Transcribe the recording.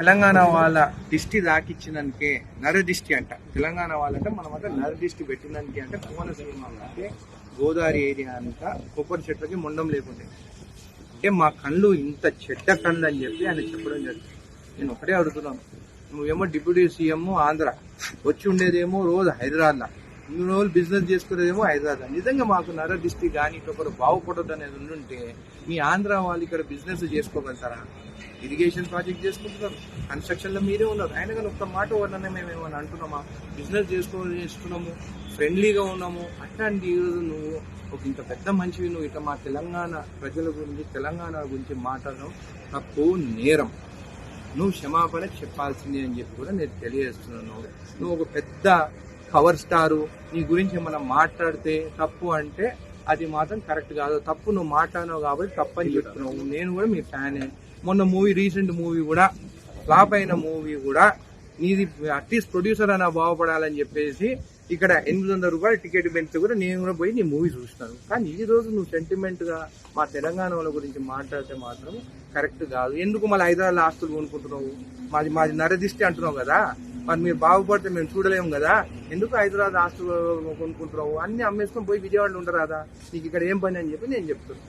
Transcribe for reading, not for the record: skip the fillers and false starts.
తెలంగాణ వాళ్ళ దిష్టి దాకిచ్చినందుకే నరదిష్టి అంట. తెలంగాణ వాళ్ళంటే మనమంతా నరదిష్టి పెట్టినందుకే అంటే కోనసీమ అంటే గోదావరి ఏరియా అంతా కొబ్బరి చెట్లకి మొండం లేకుండే అంటే మా కళ్ళు ఇంత చెడ్డ కళ్ళు అని చెప్పి ఆయన చెప్పడం జరిగింది. నేను ఒకటే అడుగుతున్నాను, నువ్వేమో డిప్యూటీ సీఎం ఆంధ్ర, వచ్చి ఉండేదేమో రోజు హైదరాబాద్లో, ఇన్ని రోజులు బిజినెస్ చేసుకునేదేమో హైదరాబాద్. నిజంగా మాకు నరదిష్టి కానీ ఒకరు బాగుపడదు అనేది ఉండుంటే మీ ఆంధ్ర వాళ్ళు ఇక్కడ బిజినెస్ చేసుకోగలుగుతారా? ఇరిగేషన్ ప్రాజెక్ట్ చేసుకుంటున్నారు, కన్స్ట్రక్షన్లో మీరే ఉన్నారు. ఆయన కానీ ఒక్క మాట వల్లనే మేము ఏమైనా అంటున్నామా? బిజినెస్ చేసుకున్నాము, ఫ్రెండ్లీగా ఉన్నాము. అట్లాంటి ఈరోజు నువ్వు ఒక ఇంత పెద్ద మనిషివి, నువ్వు ఇట్లా మా తెలంగాణ ప్రజల గురించి తెలంగాణ గురించి మాట్లాడడం తప్పు, నేరం. నువ్వు క్షమాపణ చెప్పాల్సింది అని చెప్పి కూడా నేను తెలియజేస్తున్నాను. నువ్వు ఒక పెద్ద పవర్ స్టారు, నీ గురించి మనం మాట్లాడితే తప్పు అంటే అది మాత్రం కరెక్ట్ కాదు. తప్పు నువ్వు మాట్లాడినావు కాబట్టి తప్పు అని చెప్తున్నావు. నేను కూడా మీ ఫ్యానే. మొన్న రీసెంట్ మూవీ కూడా ఫ్లాప్ అయిన మూవీ కూడా నీది అట్లీస్ట్ ప్రొడ్యూసర్ అయినా బాగుపడాలని చెప్పేసి ఇక్కడ 800 రూపాయల టికెట్ పెడితే కూడా నేను కూడా పోయి నీ మూవీ చూస్తాను. కానీ ఈ రోజు నువ్వు సెంటిమెంట్గా మా తెలంగాణ వాళ్ళ గురించి మాట్లాడితే మాత్రం కరెక్ట్ కాదు. ఎందుకు మళ్ళీ హైదరాబాద్ ఆస్తులు కొనుక్కుంటున్నావు? మాది నరదిష్టి అంటున్నావు కదా, మరి మీరు బాగుపడితే మేము చూడలేము కదా, ఎందుకు హైదరాబాద్ ఆస్తులు కొనుక్కుంటున్నావు? అన్ని అమ్మేసుకొని పోయి విజయవాడలో ఉండరాదా? నీకు ఇక్కడ ఏం పని అని చెప్పి నేను చెప్తున్నాను.